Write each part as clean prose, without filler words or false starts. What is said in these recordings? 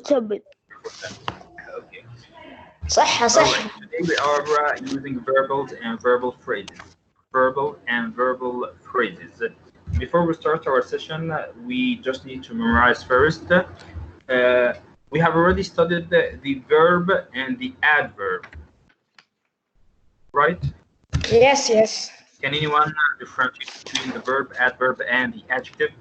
Comfortable. Okay. صح All صح. right. Today we are using verbals and verbal phrases. Verbal and verbal phrases. Before we start our session, we just need to memorize first. We have already studied the verb and the adverb, right? Yes, yes. Can anyone differentiate between the verb, adverb, and the adjective?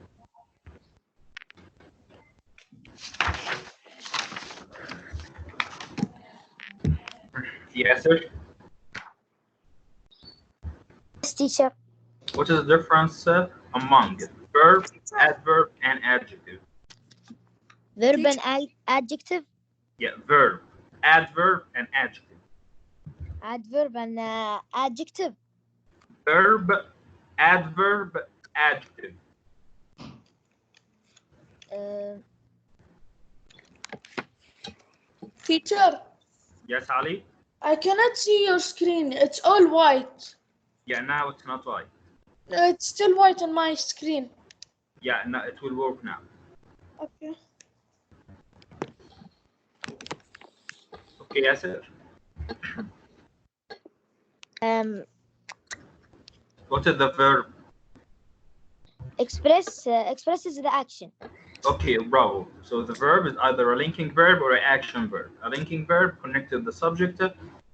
Yes, sir. Yes, teacher. What is the difference among verb, adverb, and adjective? Verb and adjective. Yeah, verb, adverb, and adjective. Adverb and adjective. Verb, adverb, adjective. Teacher, Yes, Ali? I cannot see your screen. It's all white. Yeah, now it's not right. It's still white on my screen. Yeah, no, it will work now. Okay. Okay, yes, sir. What is the verb? Expresses the action. Okay, bravo. So the verb is either a linking verb or an action verb. A linking verb connected the subject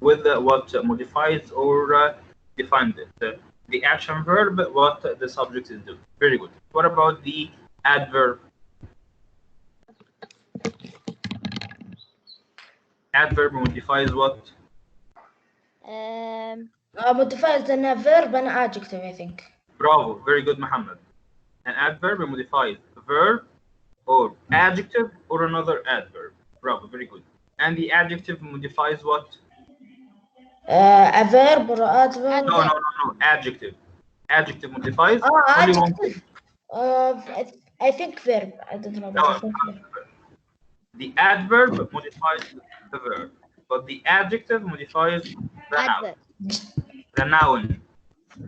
with what modifies or defines it. The action verb, what the subject is doing. Very good. What about the adverb? Adverb modifies what? Modifies a verb and adjective, I think. Bravo. Very good, Muhammad. An adverb modifies a verb or adjective or another adverb. Bravo. Very good. And the adjective modifies what? A verb or adverb. No. Adjective. Adjective modifies only one thing. Adjective. I think verb. I don't know. But I think verb. The adverb modifies the verb, but the adjective modifies the noun. The noun.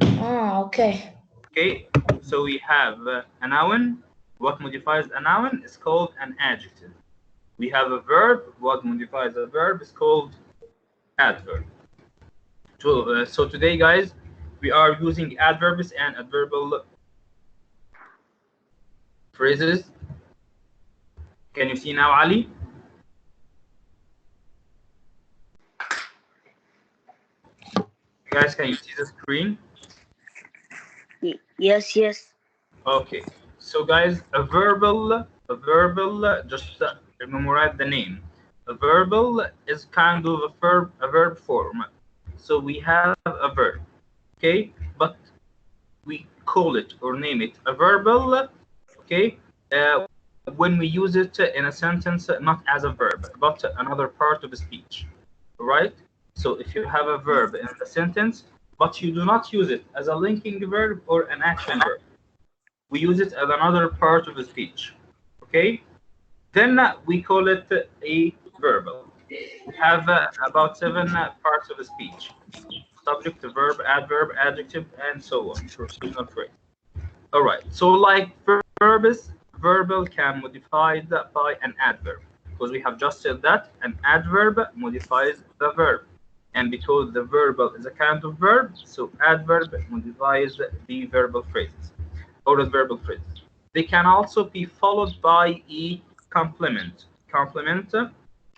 Ah, okay. Okay, so we have a noun. What modifies a noun is called an adjective. We have a verb. What modifies a verb is called adverb. So today, guys, we are using adverbs and adverbial phrases. Can you see now, Ali? Guys, can you see the screen? Yes. Okay. So, guys, a verbal, just memorize the name. A verbal is kind of a verb form. So we have a verb, okay, but we call it or name it a verbal, okay, when we use it in a sentence, not as a verb, but another part of the speech, right? So if you have a verb in the sentence, but you do not use it as a linking verb or an action verb, we use it as another part of the speech, okay? Then we call it a verbal. We have about 7 parts of the speech: subject, verb, adverb, adjective, and so on. Prepositional phrase. All right. So like verbs, verbal can modified by an adverb, because we have just said that an adverb modifies the verb, and because the verbal is a kind of verb, so adverb modifies the verbal phrases or the verbal phrases. They can also be followed by a complement.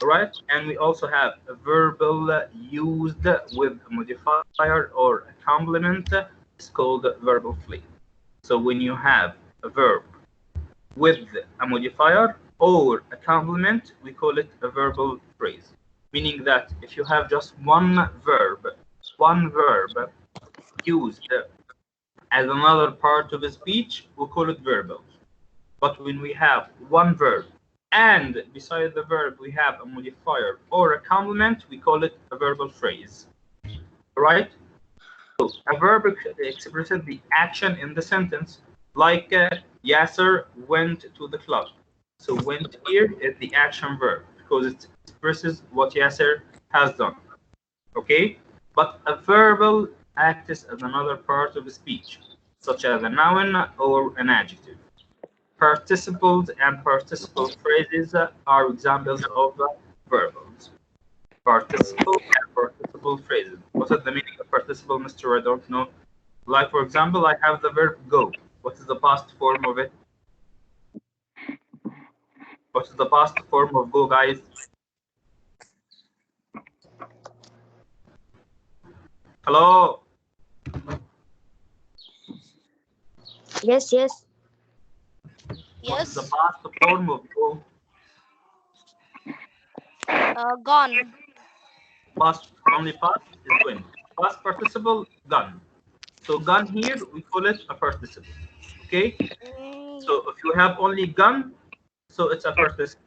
Right? And we also have a verbal used with a modifier or a complement. It's called verbal phrase. So when you have a verb with a modifier or a complement, we call it a verbal phrase. Meaning that if you have just one verb used as another part of a speech, we call it verbal. But when we have one verb and beside the verb we have a modifier or a complement, we call it a verbal phrase. Right? So a verb expresses the action in the sentence, like Yasser went to the club. So went here is the action verb because it expresses what Yasser has done. Okay? But a verbal acts as another part of the speech, such as a noun or an adjective. Participles and participle phrases are examples of verbals. Participle and participle phrases. What is the meaning of participle, Mr. I don't know. Like, for example, I have the verb go. What is the past form of it? What is the past form of go, guys? Hello? Yes, yes. What is the Yes. past form of go? Gone. Past, only past is when. Past participle, gone. So gone here, we call it a participle. Okay? So if you have only gone, so it's a participle.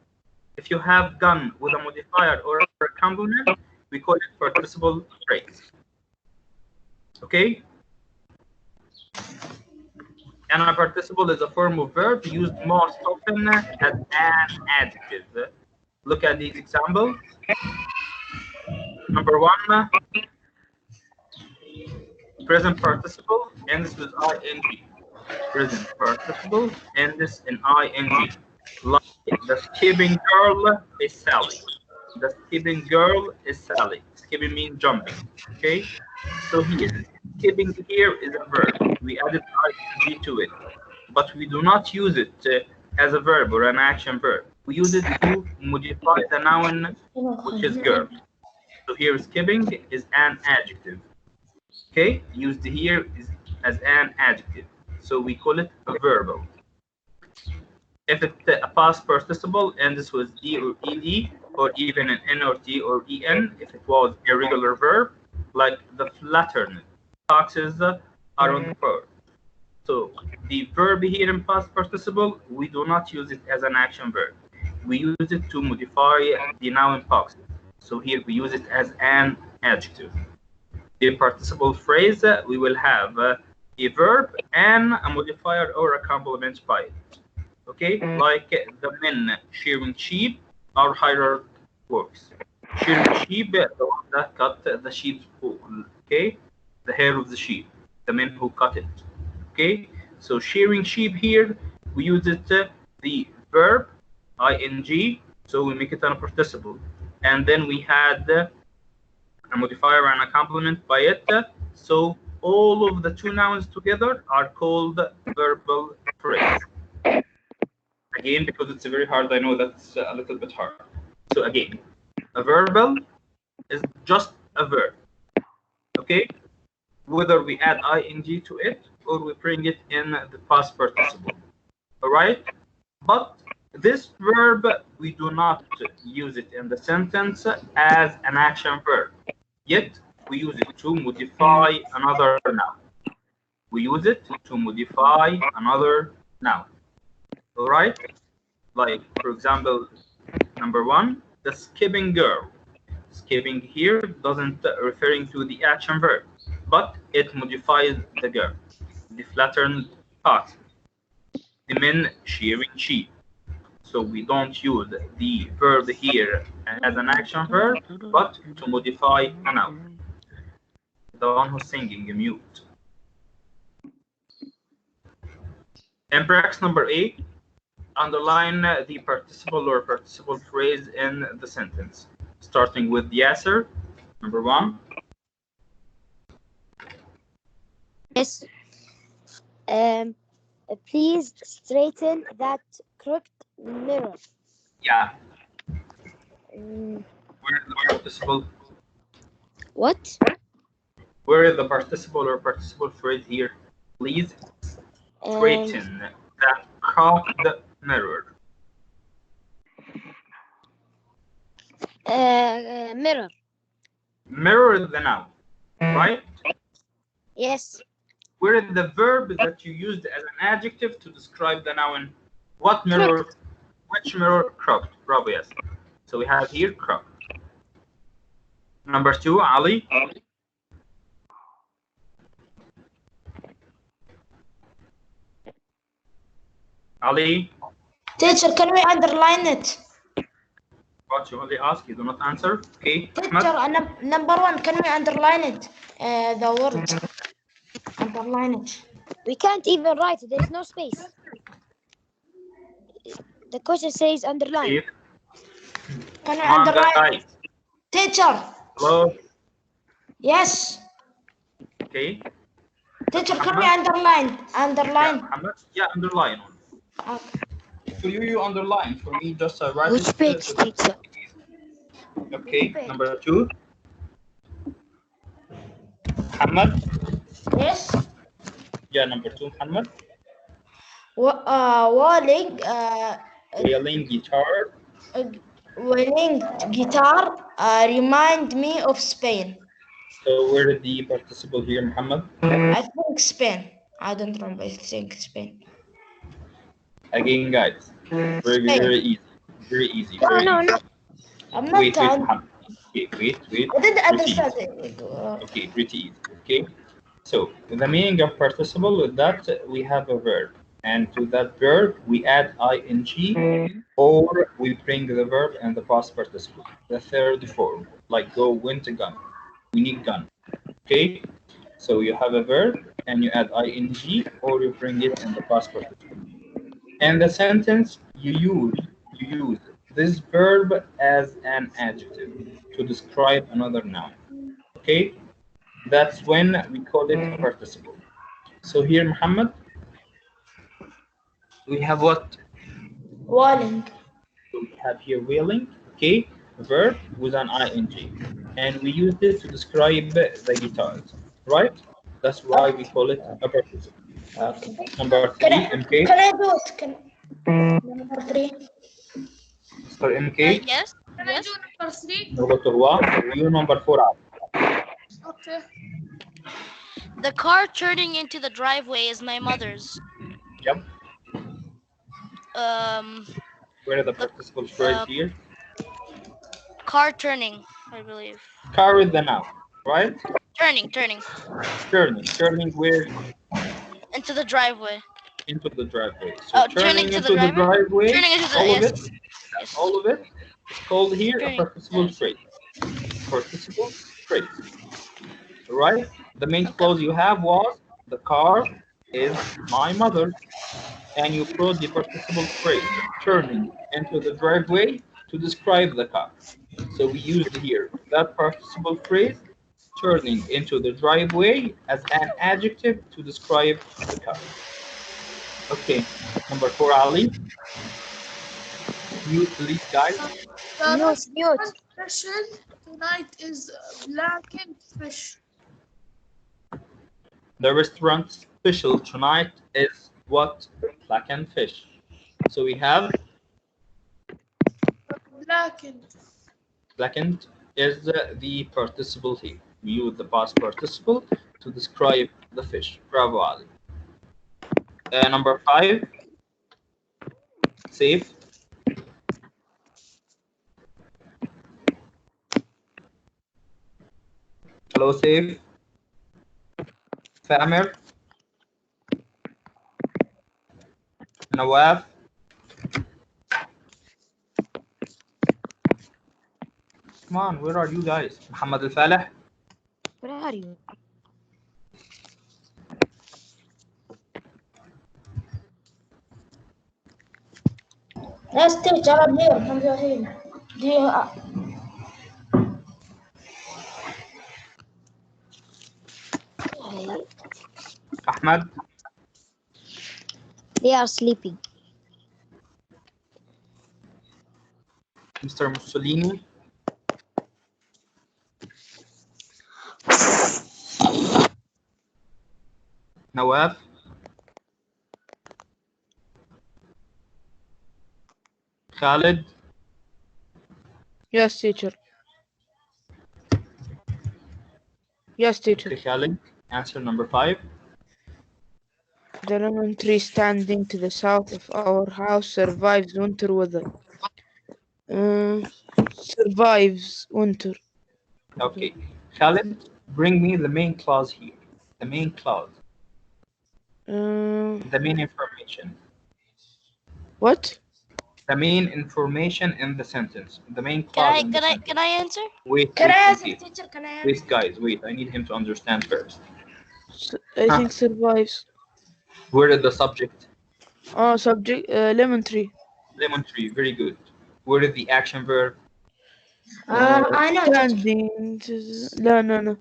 If you have gone with a modifier or a complement, we call it participle phrase. Okay? And a participle is a form of verb used most often as an adjective. Look at these examples. Number one, present participle ends with ing. Present participle ends in ing. Like the skipping girl is Sally. The skipping girl is Sally. Skipping means jumping. Okay? So here, skipping here is a verb. We added ing to it. But we do not use it as a verb or an action verb. We use it to modify the noun, which is girl. So here, skipping is an adjective. Okay, used here is as an adjective. So we call it a verbal. If it's a past participle ends with d or ed, or even an n or t or en, if it was a regular verb, like the flattened foxes are on the floor. So the verb here in past participle, we do not use it as an action verb. We use it to modify the noun foxes. So here we use it as an adjective. The participle phrase, we will have a verb and a modifier or a complement by it. Okay, like the men shearing sheep are hired works. Shearing sheep, the one that cut the sheep's wool. Okay, the hair of the sheep, the men who cut it. Okay, so shearing sheep here, we use it the verb ing, so we make it a participle, and then we had a modifier and a complement by it. So all of the two nouns together are called verbal phrase. Again, because it's very hard, I know that's a little bit hard. So again, a verbal is just a verb. Okay? Whether we add ing to it or we bring it in the past participle. All right? But this verb, we do not use it in the sentence as an action verb. Yet, we use it to modify another noun. We use it to modify another noun. All right? Like, for example, number one, the skipping girl. Skipping here doesn't referring to the action verb, but it modifies the girl. The flattened part. The men shearing sheep. So we don't use the verb here as an action verb, but to modify a noun. The one who's singing, mute. In practice number 8, underline the participle or participle phrase in the sentence, starting with the answer. Number 1. Yes. Please straighten that crooked mirror. Yeah. Mm, Where is the participle? what? Where is the participle or participle phrase here? Please straighten that crooked mirror. Mirror. Mirror is the noun, right? Yes. Where is the verb that you used as an adjective to describe the noun? What mirror? Crooked. Which mirror? Crooked. Probably yes. So we have here crooked. Number 2, Ali. Ali, Teacher, can we underline it? what you only ask, you do not answer. Okay. Teacher, number 1, can we underline it? The word. Underline it. We can't even write it. There's no space. The question says underline. Safe. Can I Come on, underline? guys. Teacher. Hello. Yes. Okay. Teacher, can we underline? Yeah, Underline. Muhammad. Yeah, underline. Okay. For you underline. For me, just write Which it. page, teacher? Okay. page? Number 2. Muhammad. Yes. Yeah, number 2, Muhammad. Walling. Violin, guitar. Winning guitar. Remind me of Spain. So where is the participle here, Muhammad? I think Spain. I don't remember. I think Spain. Again, guys. Very, Spain. very easy. Very easy. No, Very no, easy. no. I'm not. Wait, Muhammad. Okay, wait. I didn't Pretty understand easy. it. Okay, pretty easy. Okay. So the meaning of participle is that we have a verb, and to that verb we add ing, or we bring the verb and the past participle. The third form, like go, went, gun. We need gun. Okay. So you have a verb and you add ing, or you bring it in the past participle. And the sentence you use this verb as an adjective to describe another noun. Okay. That's when we call it a participle. So here, Muhammad, we have what? Walling. So we have here wailing, okay, a verb with an ing, and we use it to describe the guitars, right? That's why we call it a participle. Okay. Number 3, MK. Can I do it? Number 3. Mr. MK. Yes. Can I do number 3? Number 3. You number 4. Okay. The car turning into the driveway is my mother's. Yep. Where are the The- participle phrase here? Car turning, I believe. Car is the noun, right? Turning Turning where? into the driveway. Into the driveway. So Oh, turning into the driveway, Turning into the all of yes. it, Yes. all of it is called here a Turning. participle phrase. Participle phrase. Right? The main Okay. clause you have was the car is my mother, and you brought the participle phrase turning into the driveway to describe the car. So we used here that participle phrase turning into the driveway as an adjective to describe the car. Okay, number 4, Ali. Mute, please, guys. The Mute. restaurant special tonight is blackened fish. The restaurant special tonight is what? Blackened fish. So we have Blackened. blackened is the participle here. We use the past participle to describe the fish. Bravo, Ali. Number 5. Safe. Hello, Safe. Famer. Nawaf. Come on, where are you guys? Muhammad Al-Faleh. Where are you? Yes, teacher, I'm here. I'm here. Do you, Ahmad. They are sleeping. Mr. Mussolini. Nawaf. Khalid. Yes, teacher. Yes, teacher. Okay, Khalid. Answer number 5. The lemon tree standing to the south of our house survives winter weather. Survives winter. Okay. Khalid, bring me the main clause here. The main clause. The main information. What? The main information in the sentence. The main clause. Can I answer? Wait, can I wait, answer, okay. teacher? Can I answer? Wait, guys, wait. I need him to understand first. I think survives. Where is the subject? Oh, subject lemon tree. Lemon tree. Very good. Where is the action verb? I know that. Standing. لا no.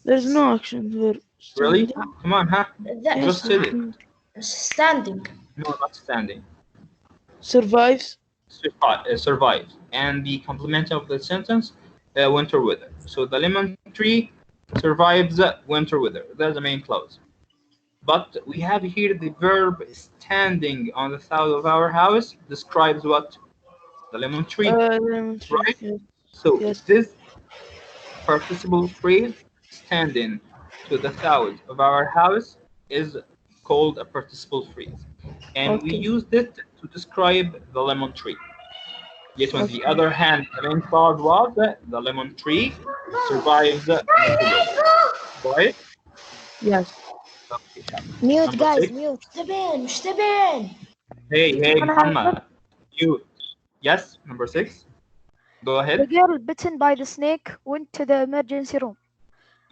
There's no action verb. Really? Standing. Come on, huh? That Yes, Just said it. standing. No, not standing. survives. Survives. And the complement of the sentence, winter weather. So the lemon tree survives winter weather. That's the main clause. But we have here the verb standing on the south of our house describes what? The lemon tree, Lemon tree. right? Yes. So Yes. this participle phrase, standing to the south of our house, is called a participle phrase. And we Okay. used it to describe the lemon tree. Yet on the Okay. other hand, the main clause was the lemon tree survives winter weather. Right? Yes. Okay. Mute, Number guys, 6. mute. مش تبين. Hey, Muhammad. You. Yes, number 6. Go The ahead. girl bitten by the snake went to the emergency room.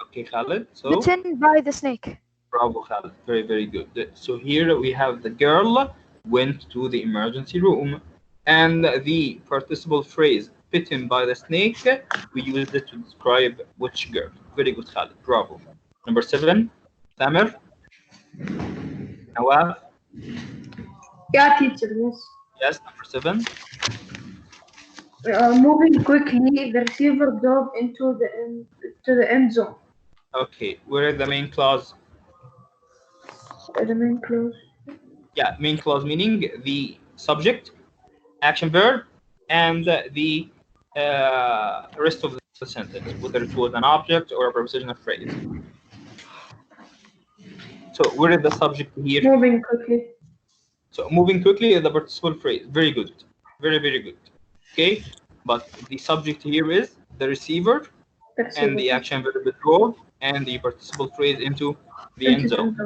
Okay, Khalid. So, Bitten by the snake. bravo, Khalid. Very, very good. So here we have the girl went to the emergency room. And the participle phrase bitten by the snake, we used it to describe which girl. Very good, Khalid. Bravo. Number 7. Samir. Nawaf. Yeah, teacher, yes. Yes, number 7. Moving quickly, the receiver dove into the end zone. Okay, where is the main clause? The main clause. Yeah, main clause meaning the subject, action verb, and the rest of the sentence, whether it was an object or a prepositional phrase. So where is the subject here? Moving quickly. So moving quickly is the participle phrase. Very good. Very, very good. Okay, but the subject here is the receiver, and the action verb is drove, and the participle phrase into the end zone.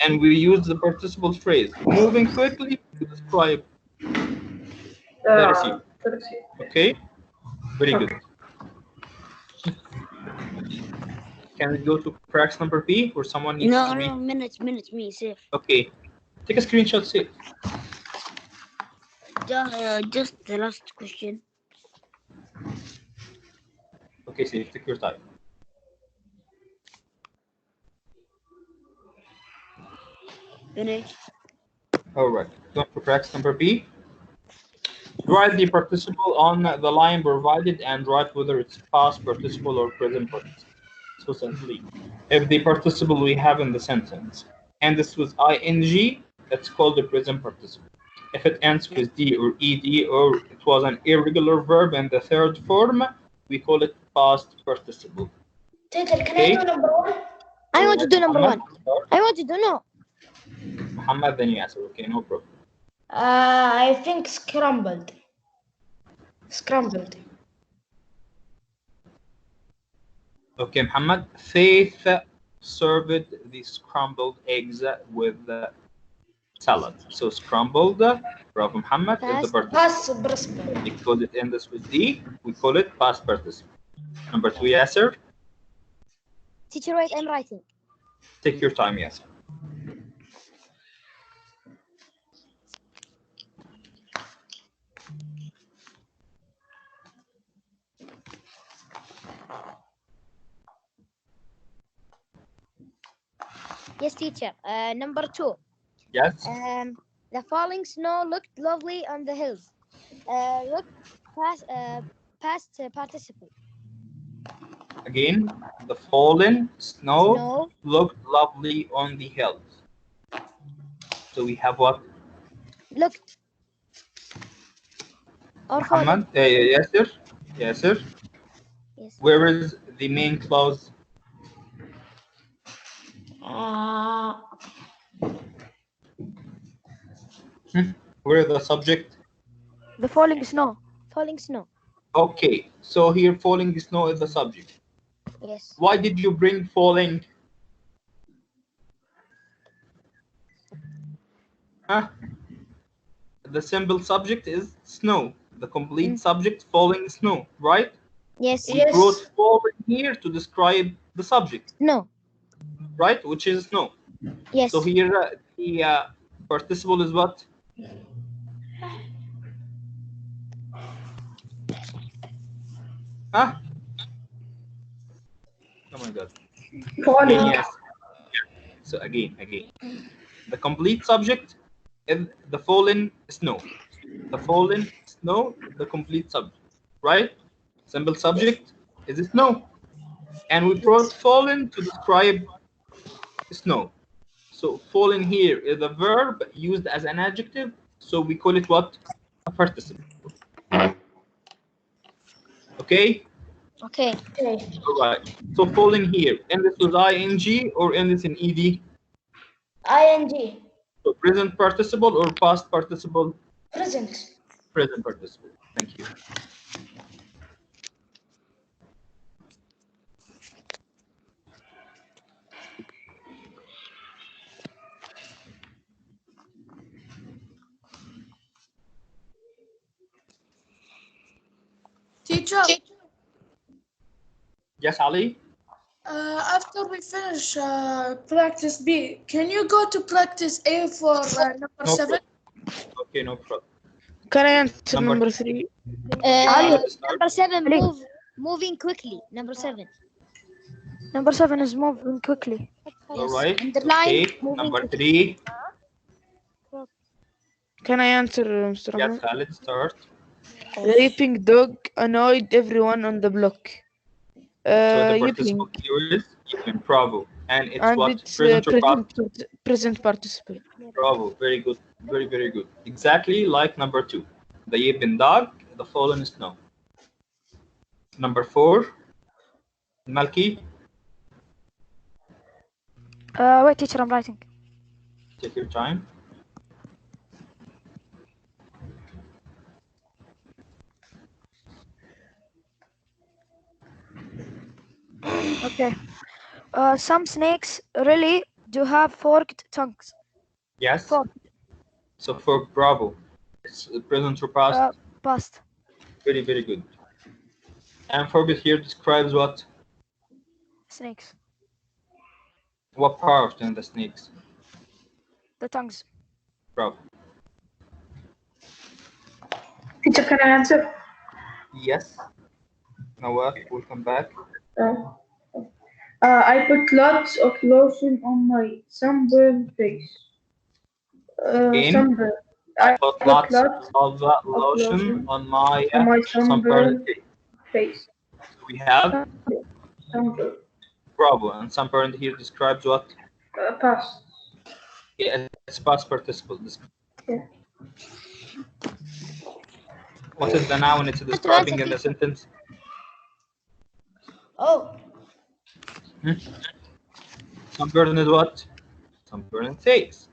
And we use the participle phrase moving quickly to describe the receiver. Okay, very good. Can we go to practice number B, or someone needs to read? No, minutes, me, safe. Okay, take a screenshot, safe. Just the last question. Okay, safe, take your time. Finish. All right, go for practice number B. Write the participle on the line provided and write whether it's past participle or present participle. So simply, if the participle we have in the sentence and this was ing, that's called the present participle. If it ends with d or ed or it was an irregular verb in the third form, we call it past participle. Teacher, can I do number 1? I want to do number Muhammad, 1. I want to do no. Muhammad, then you answer. Okay, no problem. I think scrambled. Scrambled. Okay, Muhammad. Faith served the scrambled eggs with salad. So scrambled, bravo Muhammad, is the participle. Past participle. Because it ends with D, we call it past participle. Number 2, Yasser. Teacher, wait, I'm writing. Take your time, Yasser. Yes, teacher. Number 2. Yes. The falling snow looked lovely on the hills. Look past participle. Again, the fallen snow looked lovely on the hills. So we have what? Looked. Or Muhammad, Yasser. Yasser. Yes. Where is the main clause? Where is the subject? The falling snow. Falling snow. Okay, so here falling snow is the subject. Yes. Why did you bring falling? Huh? The simple subject is snow. The complete subject falling snow, right? Yes. We brought falling here to describe the subject. No. Right, which is snow. Yes. So here the participle is what? Huh? Oh my god. Falling. Again, yes. So again. The complete subject is the fallen snow. The fallen snow is the complete subject, right? Simple subject is snow. And we brought fallen to describe snow. So fallen here is a verb used as an adjective. So we call it what? A participle. Okay? Okay. Okay. All right. So fallen here, end this with ing or end this in ed? ing. So present participle or past participle? Present. Present participle. Thank you. Teacher, Yes, Ali? after we finish practice B, can you go to practice A for number No 7? problem. Okay, no problem. Can I answer Number number 3? Khalid, start. Number 7, Ali. moving quickly. Number 7. Number 7 is moving quickly. All right. Underline Okay. moving Number quickly. 3. Can I answer, Mr. Yes, Ahmed? Khalid, start. The yipping dog annoyed everyone on the block. So the Yipping. participle here is yipping. Bravo. And it's And what? it's Present or past? present participle. Bravo. Very good. Very, very good. Exactly like number 2. The yipping dog, the fallen snow. Number 4. Malki, Wait, teacher, I'm writing. take your time. Okay. Some snakes really do have forked tongues. Yes. Forked. So for bravo, it's present or past? Past. Very, very good. And forked here describes what? Snakes. What part in the snakes? The tongues. Bravo. Teacher, can I answer? Yes. Now what? We'll come back. I put lots of lotion on my sunburned face. Again, Sunburn. I put lots of lotion lotion on my on my sunburned sunburned face. So we have Sunburn. bravo, and sunburned here describes what? Past. Yeah, it's past participle. Yeah. What is the noun it's describing in the sentence? Oh. Sunburned is what? Sunburned face.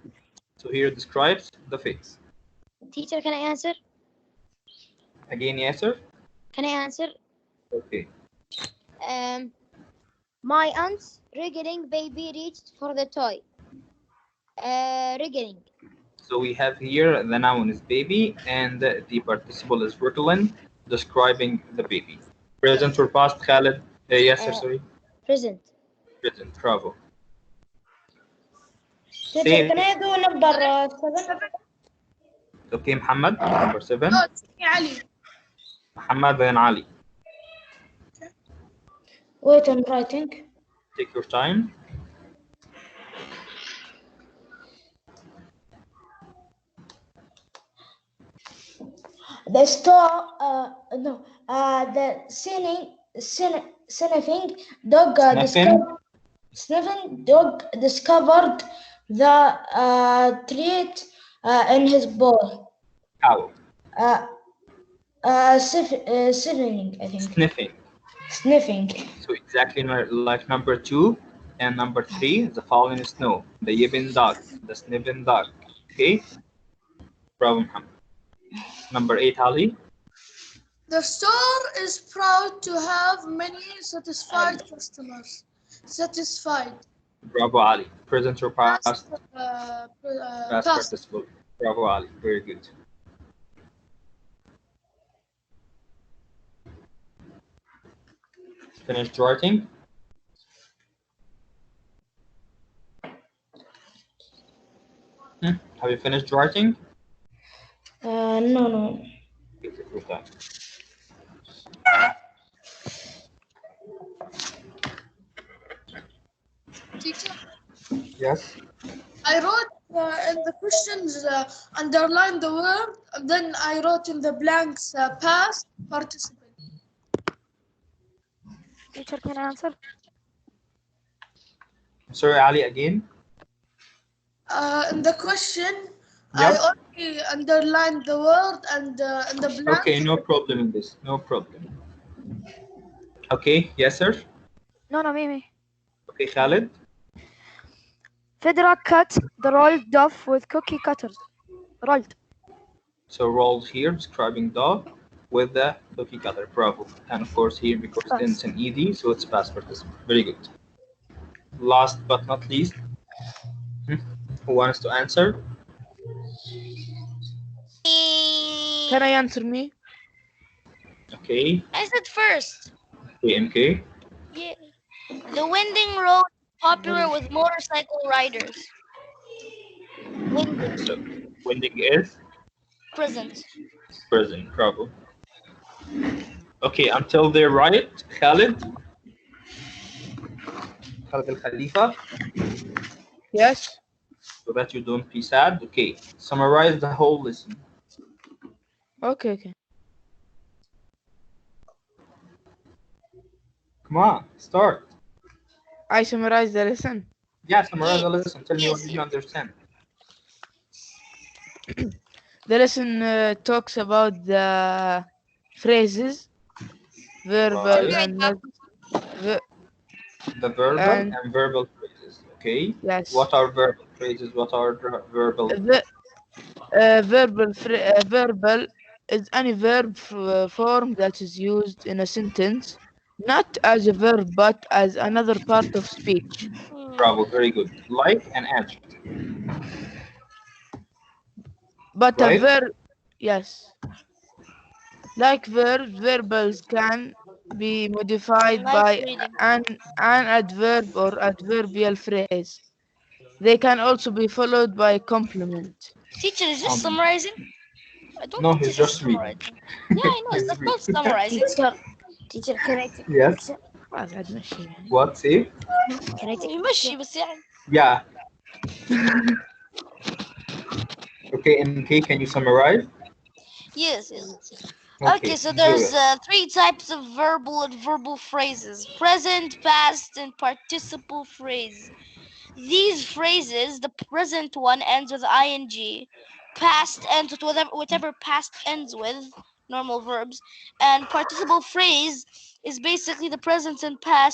So here it describes the face. Teacher, can I answer? Again, yes, sir. Can I answer? Okay. My aunt's wriggling baby reached for the toy. Wriggling. So we have here the noun is baby and the participle is wriggling, describing the baby. Present or past, Khalid? Yes, sir, sorry. Present. Present, bravo. Teacher, can I do number 7? Okay, Muhammad, number 7. No, it's Ali. Muhammad and Ali. Wait, I'm writing. Take your time. The store, the sniffing dog sniffing dog discovered the treat in his bowl. How? Sniffing, I think. Sniffing. Sniffing. So exactly like number 2 and number 3, the falling snow, the yipping dog, the sniffing dog. Okay? Bravo, Muhammad. Number 8, Ali. The store is proud to have many satisfied customers. Satisfied. Bravo, Ali. Present or past? Past. Past participle. Bravo, Ali. Very good. Finished writing? Have you finished writing? No, no. Okay, take your time. Teacher, Yes. I wrote in the questions underline the word, and then I wrote in the blanks past participle. Teacher, can I answer? Sorry, Ali, again. In the question, I Yep. only underlined the word, and in the Okay, blanks, no problem in this. No problem. Okay, yes, sir. No, no, me. Okay, Khalid. Fedra cut the rolled duff with cookie cutters. Rolled. So rolled here, describing dog with the cookie cutter. Bravo. And of course here because then it's Pass. an ED, so it's past participle. Very good. Last but not least, who wants to answer? Can I answer me? Okay, I said first. AMK. Yeah. The winding road is popular with motorcycle riders. Winding. So winding is Present. present. Bravo. Okay, until they're right, Khalid. Khalid Al Khalifa. Yes. So that you don't be sad. Okay, summarize the whole lesson. Okay. Come on, start. I summarize the lesson. Yeah, summarize the Yes. lesson. Tell me what Yes. did you understand. The lesson talks about the phrases, verbal Right. and not ver- The verbal and and verbal phrases. Okay. yes. What are verbal phrases? What are verbal? Verbal is any verb form that is used in a sentence, not as a verb but as another part of speech. Bravo, very good. Like an adjective, But a right? verb, yes, like verbals can be modified Nice by reading. an adverb or adverbial phrase. They can also be followed by a complement. Teacher, is this Um, summarizing? I don't no, think he's this is just reading. summarizing. Yeah, I know. It's He's not reading. summarizing. Teacher, can I take a Yes. picture? خلاص عاد مشي يعني. What say? Can I take a يمشي picture? بس يعني. Yeah. Okay, MK, can you summarize? Yes, yes. Okay, Okay, so do there's it. three types of verbal and verbal phrases: present, past, and participle phrase. These phrases, the present one ends with ing, past ends with whatever past ends with, normal verbs, and participle phrase is basically the present and past